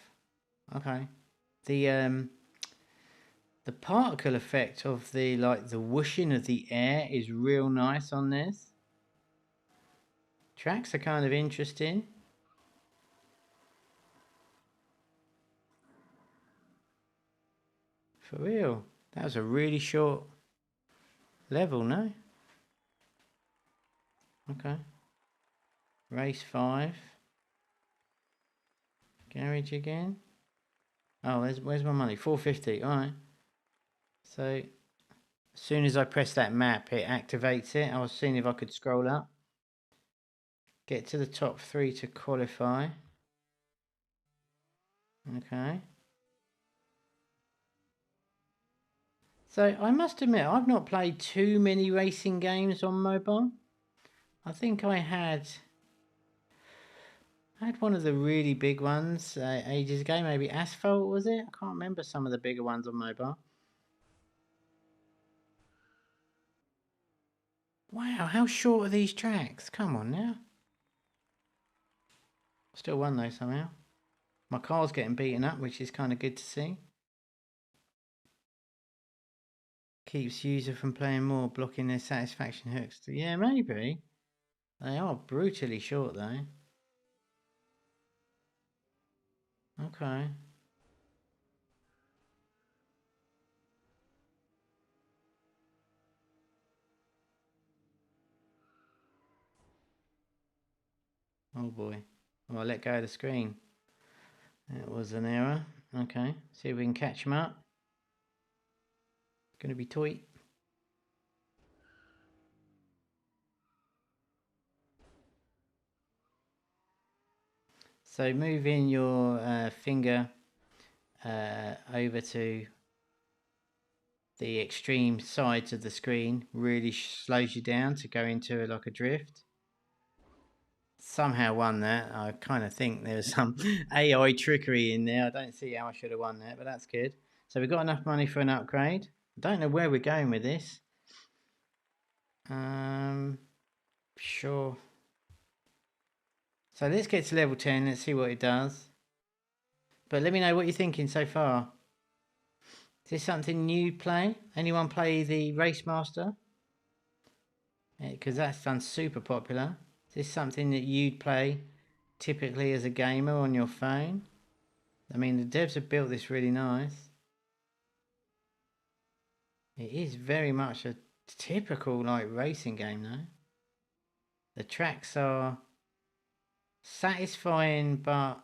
Okay. The particle effect of the whooshing of the air is real nice on this. Tracks are kind of interesting. For real. That was a really short level, no? Okay. Race 5. Garage again. Oh, where's my money? 450. Alright. So as soon as I press that map, it activates it. I was seeing if I could scroll up. Get to the top 3 to qualify. Okay. So I must admit, I've not played too many racing games on mobile. I think I had one of the really big ones ages ago, maybe Asphalt, was it? I can't remember some of the bigger ones on mobile. Wow, how short are these tracks? Come on now. Still won though somehow. My car's getting beaten up, which is kind of good to see. Keeps user from playing more, blocking their satisfaction hooks. Yeah, maybe. They are brutally short though. Okay. Oh boy. Oh, I let go of the screen. That was an error. Okay. See if we can catch them up. Gonna be tight. So move in your finger over to the extreme sides of the screen. Really slows you down to go into like a drift. Somehow won that. I kind of think there's some AI trickery in there. I don't see how I should have won that, but that's good. So we've got enough money for an upgrade. I don't know where we're going with this. Sure. So let's get to level 10. Let's see what it does. But let me know what you're thinking so far. Is this something you play? Anyone play the Race Master? Because that's done super popular. Is this something that you'd play typically as a gamer on your phone? I mean, the devs have built this really nice. It is very much a typical like racing game though. The tracks are satisfying but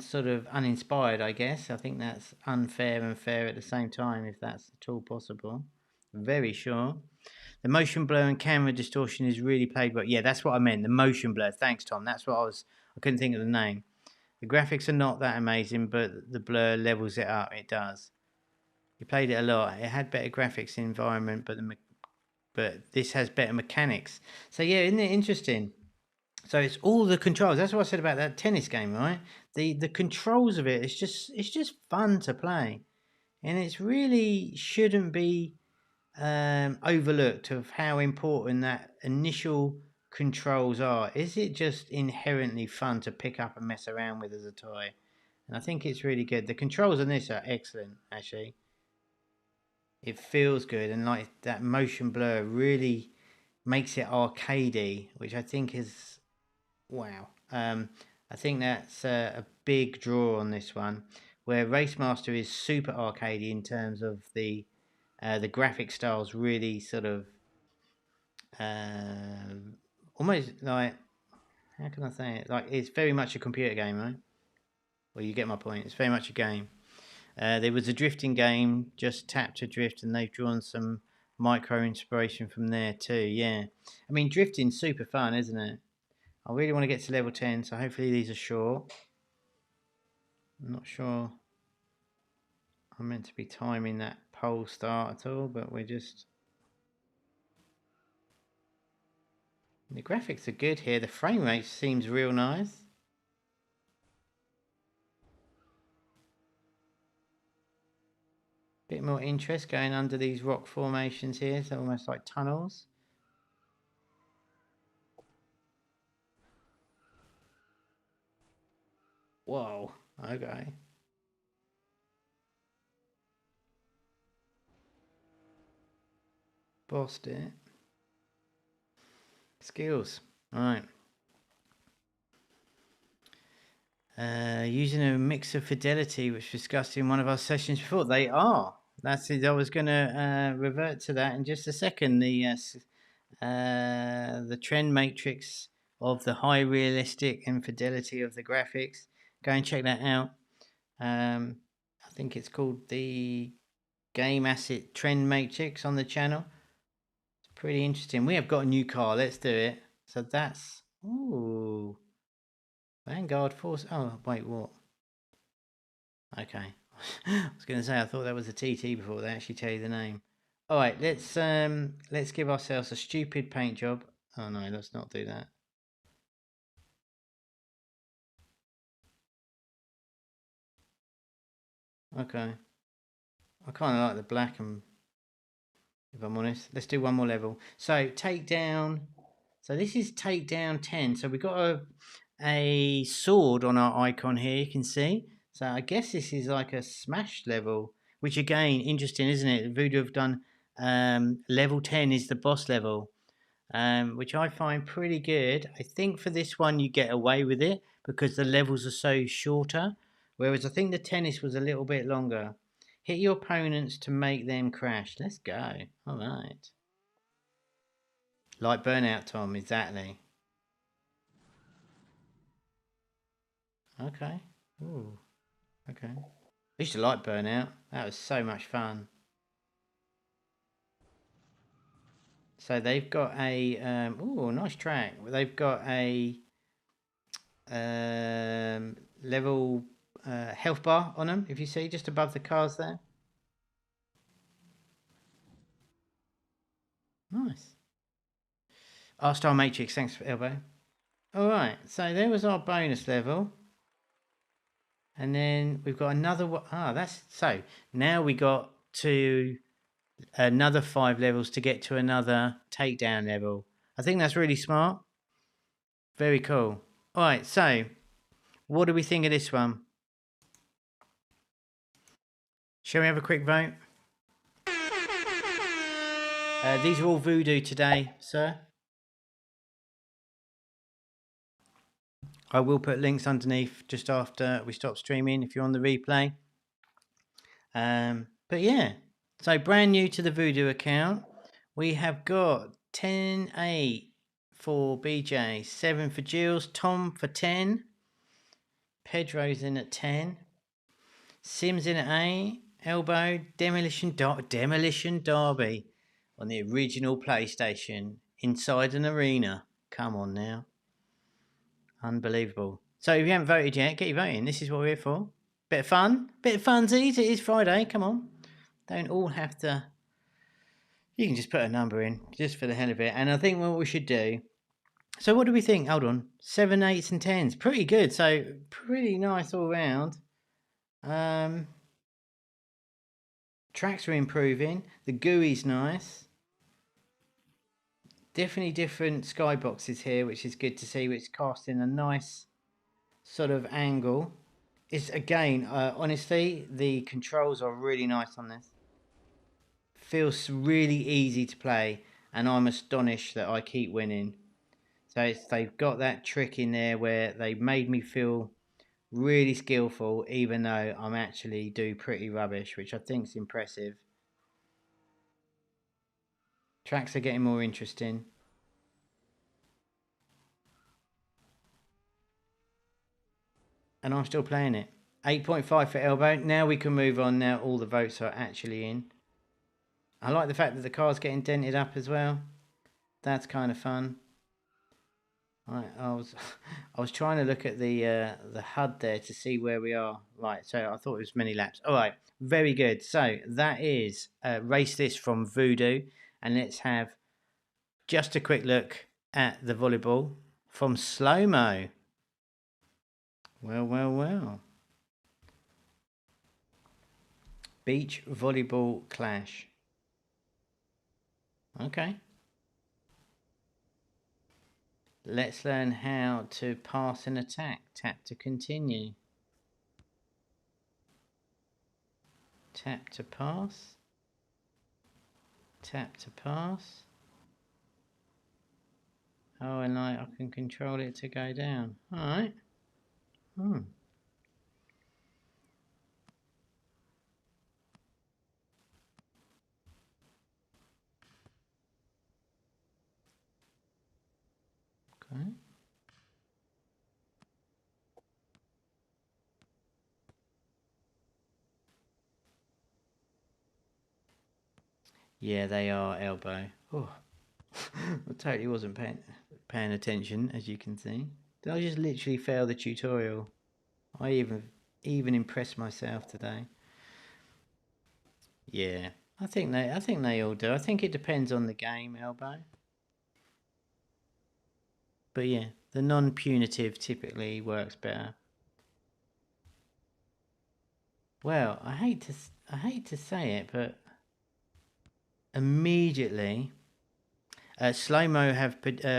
sort of uninspired, I guess. I think that's unfair and fair at the same time, if that's at all possible. Very sure. The motion blur and camera distortion is really played well. Yeah, that's what I meant. The motion blur. Thanks, Tom. That's what I couldn't think of the name. The graphics are not that amazing, but the blur levels it up. It does. You played it a lot. It had better graphics environment, but this has better mechanics. So yeah, isn't it interesting? So it's all the controls. That's what I said about that tennis game, right? The controls of it. It's just fun to play, and it's really shouldn't be overlooked of how important that initial controls are. Is it just inherently fun to pick up and mess around with as a toy? And I think it's really good. The controls on this are excellent, actually. It feels good, and like that motion blur really makes it arcadey, which I think is wow. I think that's a big draw on this one, where Racemaster is super arcadey in terms of the graphic styles really sort of almost like, how can I say it? Like it's very much a computer game, right? Well, you get my point. It's very much a game. There was a drifting game, just Tap to Drift, and they've drawn some micro inspiration from there too. Yeah, I mean drifting's super fun, isn't it? I really want to get to level 10, so hopefully these are short. I'm not sure I'm meant to be timing that pole start at all, but we're just... The graphics are good here. The frame rate seems real nice. Bit more interest going under these rock formations here, so almost like tunnels. Whoa, okay. Bossed it. Skills. Alright. Using a mix of fidelity, which was discussed in one of our sessions before. They are. That's it. I was going to revert to that in just a second. The trend matrix of the high realistic and fidelity of the graphics. Go and check that out. I think it's called the Game Asset Trend Matrix on the channel. It's pretty interesting. We have got a new car. Let's do it. So that's... Ooh. Vanguard Force. Oh, wait, what? Okay. I was going to say, I thought that was a TT before they actually tell you the name. All right, let's give ourselves a stupid paint job. Oh no, let's not do that. Okay. I kind of like the black, and if I'm honest, let's do one more level. So takedown. So this is takedown 10. So we've got a sword on our icon here. You can see. So I guess this is like a smash level, which again, interesting, isn't it? Voodoo have done level 10 is the boss level, which I find pretty good. I think for this one you get away with it because the levels are so shorter, whereas I think the tennis was a little bit longer. Hit your opponents to make them crash. Let's go. All right. Like Burnout, Tom, exactly. Okay. Ooh. Okay. I used to like Burnout. That was so much fun. So they've got a oh, nice track. They've got a level health bar on them. If you see, just above the cars there. Nice. R-Star Matrix. Thanks for elbow. All right. So there was our bonus level. And then we've got another one. Ah, that's so now we got to another 5 levels to get to another takedown level. I think that's really smart. Very cool. All right, so what do we think of this one? Shall we have a quick vote? These are all Voodoo today, sir. I will put links underneath just after we stop streaming if you're on the replay. But yeah, so brand new to the Voodoo account. We have got 10-8 for BJ, 7 for Jules, Tom for 10, Pedro's in at 10, Sims in at 8, Elbow, Demolition Derby on the original PlayStation inside an arena. Come on now. Unbelievable. So if you haven't voted yet, get your vote in. This is what we're here for. Bit of fun. Bit of funsies. It is Friday. Come on. Don't all have to... You can just put a number in, just for the hell of it. And I think what we should do... So what do we think? Hold on. 7, 8s and 10s. Pretty good. So pretty nice all round. Tracks are improving. The GUI's nice. Definitely different skyboxes here, which is good to see, which is casting a nice sort of angle. It's again, honestly, the controls are really nice on this. Feels really easy to play, and I'm astonished that I keep winning. So they've got that trick in there where they made me feel really skillful, even though I'm actually do pretty rubbish, which I think is impressive. Tracks are getting more interesting. And I'm still playing it. 8.5 for Elbow. Now we can move on. Now all the votes are actually in. I like the fact that the car's getting dented up as well. That's kind of fun. I was trying to look at the HUD there to see where we are. Right, so I thought it was many laps. All right, very good. So that is race this from Voodoo, and let's have just a quick look at the volleyball from Slow Mo. Well. Beach volleyball clash. Okay. Let's learn how to pass an attack. Tap to continue. Tap to pass. Tap to pass. Oh, and I can control it to go down. Alright. Okay. Yeah, they are Elbow. Oh, I totally wasn't paying attention, as you can see. Did I just literally fail the tutorial? I even impressed myself today. Yeah, I think they all do. I think it depends on the game, Elbow. But yeah, the non-punitive typically works better. Well, I hate to say it, but immediately, Slow Mo have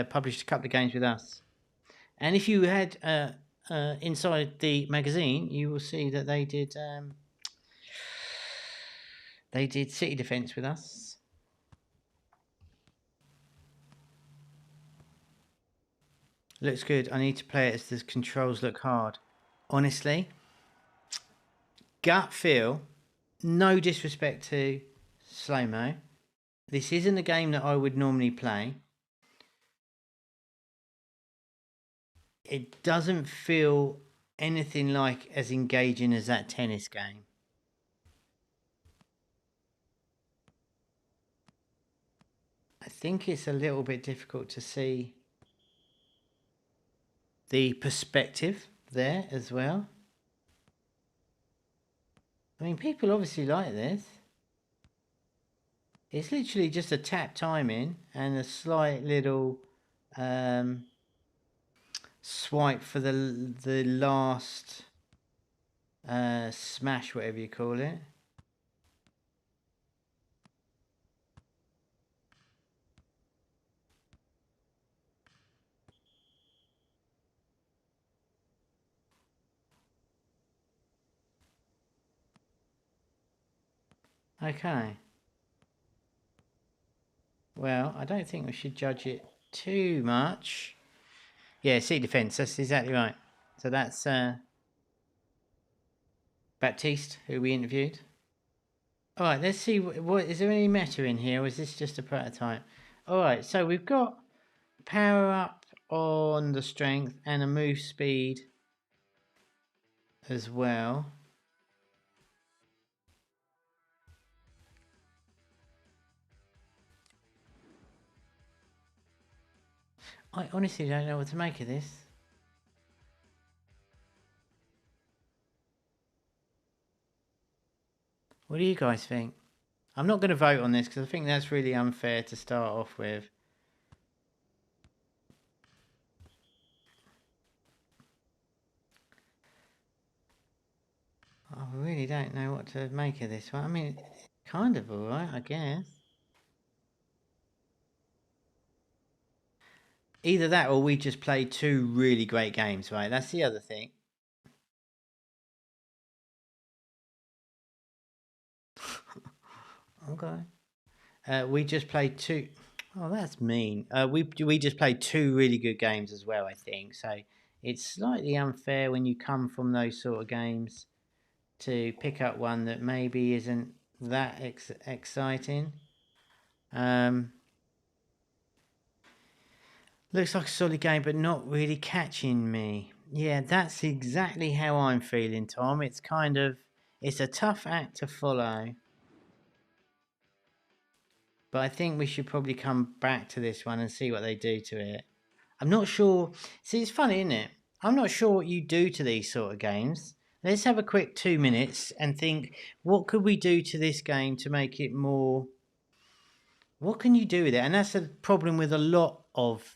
published a couple of games with us, and if you had inside the magazine, you will see that they did City Defence with us. Looks good. I need to play it as the controls look hard. Honestly, gut feel, no disrespect to Slow Mo. This isn't a game that I would normally play. It doesn't feel anything like as engaging as that tennis game. I think it's a little bit difficult to see the perspective there as well. I mean, people obviously like this. It's literally just a tap timing and a slight little swipe for the last smash, whatever you call it. Okay. Well, I don't think we should judge it too much. Yeah, seat defence, that's exactly right. So that's Baptiste, who we interviewed. Alright, let's see, what is there any meta in here, or is this just a prototype? Alright, so we've got power up on the strength and a move speed as well. I honestly don't know what to make of this. What do you guys think? I'm not going to vote on this because I think that's really unfair to start off with. I really don't know what to make of this one. I mean, kind of alright, I guess. Either that or we just played two really great games, right? That's the other thing. Okay. We just played two. Oh, that's mean. We just played two really good games as well, I think. So it's slightly unfair when you come from those sort of games to pick up one that maybe isn't that exciting. Looks like a solid game, but not really catching me. Yeah, that's exactly how I'm feeling, Tom. It's kind of, it's a tough act to follow. But I think we should probably come back to this one and see what they do to it. I'm not sure. See, it's funny, isn't it? I'm not sure what you do to these sort of games. Let's have a quick 2 minutes and think, what could we do to this game to make it more... What can you do with it? And that's a problem with a lot of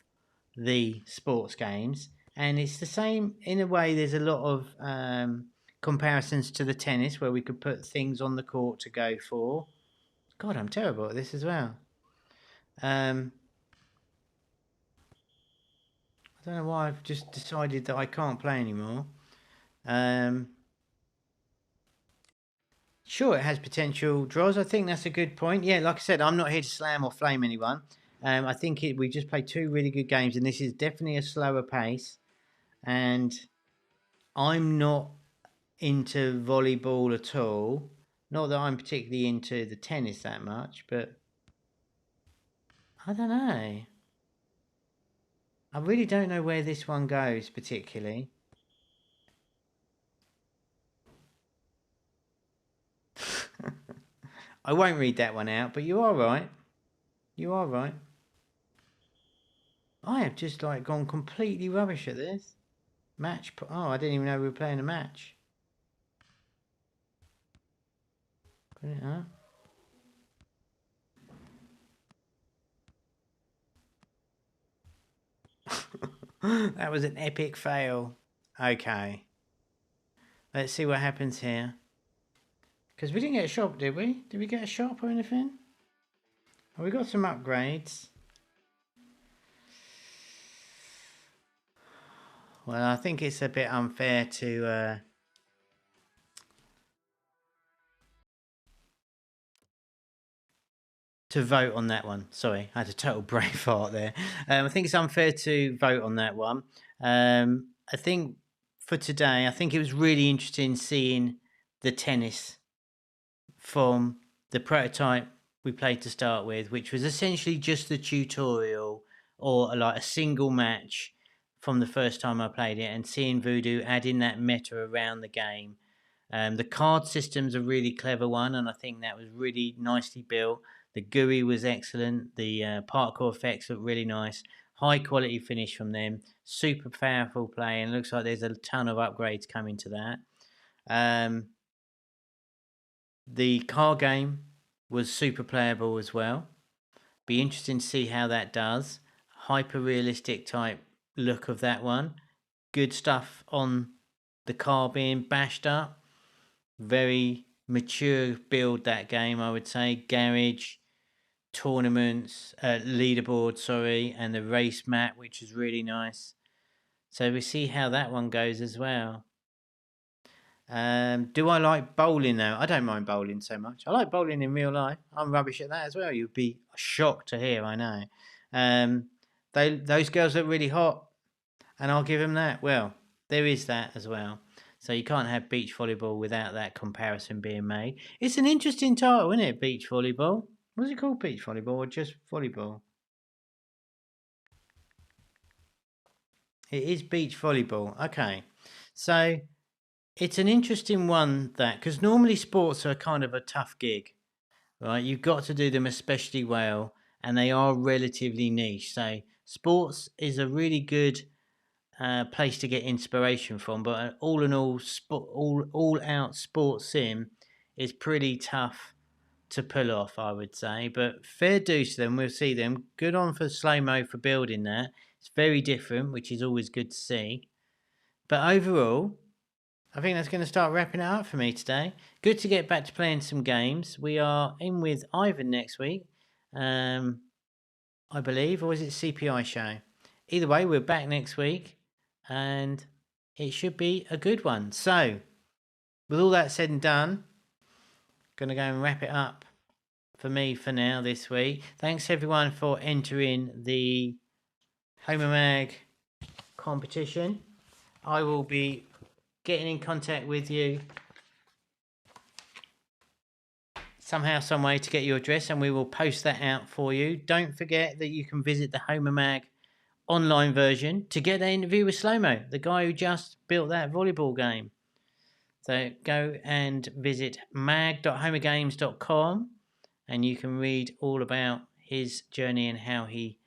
the sports games. And it's the same, in a way, there's a lot of comparisons to the tennis where we could put things on the court to go for. God, I'm terrible at this as well. I don't know why I've just decided that I can't play anymore. Sure, it has potential draws. I think that's a good point. Yeah, like I said, I'm not here to slam or flame anyone. I think we just played two really good games, and this is definitely a slower pace. And I'm not into volleyball at all. Not that I'm particularly into the tennis that much, but I don't know. I really don't know where this one goes particularly. I won't read that one out, but you are right. You are right. I have just like gone completely rubbish at this. Match. Oh, I didn't even know we were playing a match. Put it up. That was an epic fail. Okay. Let's see what happens here. Because we didn't get a shop, did we? Did we get a shop or anything? Oh, we got some upgrades. Well, I think it's a bit unfair to vote on that one. Sorry, I had a total brain fart there. I think it's unfair to vote on that one. I think for today, I think it was really interesting seeing the tennis from the prototype we played to start with, which was essentially just the tutorial or like a single match from the first time I played it, and seeing Voodoo adding that meta around the game. The card system's a really clever one, and I think that was really nicely built. The GUI was excellent. The parkour effects look really nice. High quality finish from them. Super powerful play, and it looks like there's a ton of upgrades coming to that. The car game was super playable as well. Be interesting to see how that does. Hyper realistic type look of that one. Good stuff on the car being bashed up. Very mature build, that game, I would say. Garage, tournaments, leaderboard, sorry, and the race map, which is really nice. So we see how that one goes as well. Do I like bowling though? I don't mind bowling so much. I like bowling in real life. I'm rubbish at that as well. You'd be shocked to hear, I know. Those girls look really hot, and I'll give them that. Well, there is that as well. So you can't have beach volleyball without that comparison being made. It's an interesting title, isn't it? Beach volleyball. What's it called? Beach volleyball or just volleyball? It is beach volleyball. Okay. So it's an interesting one, that, because normally sports are kind of a tough gig, right? You've got to do them especially well, and they are relatively niche. So sports is a really good place to get inspiration from, but all in all, all out sports sim is pretty tough to pull off, I would say. But fair dues to them. We'll see them. Good on for Slow Mo for building that. It's very different, which is always good to see. But overall, I think that's going to start wrapping it up for me today. Good to get back to playing some games. We are in with Ivan next week, I believe, or is it CPI show? Either way, we're back next week, and it should be a good one. So, with all that said and done, going to go and wrap it up for me for now this week. Thanks everyone for entering the HomaMag competition. I will be getting in contact with you somehow, some way, to get your address, and we will post that out for you. Don't forget that you can visit the HomaMag online version to get that interview with Slow-Mo, the guy who just built that volleyball game. So go and visit mag.homagames.com, and you can read all about his journey and how he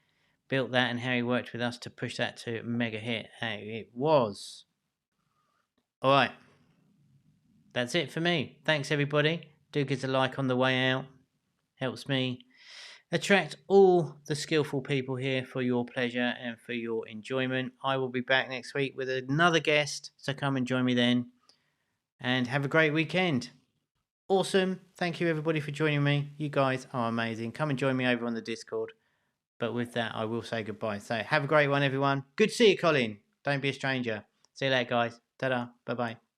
built that and how he worked with us to push that to mega hit. Hey, it was. All right. That's it for me. Thanks, everybody. Do give us a like on the way out. Helps me attract all the skillful people here for your pleasure and for your enjoyment. I will be back next week with another guest, so come and join me then. And have a great weekend. Awesome. Thank you, everybody, for joining me. You guys are amazing. Come and join me over on the Discord. But with that, I will say goodbye. So have a great one, everyone. Good to see you, Colin. Don't be a stranger. See you later, guys. Ta-da. Bye-bye.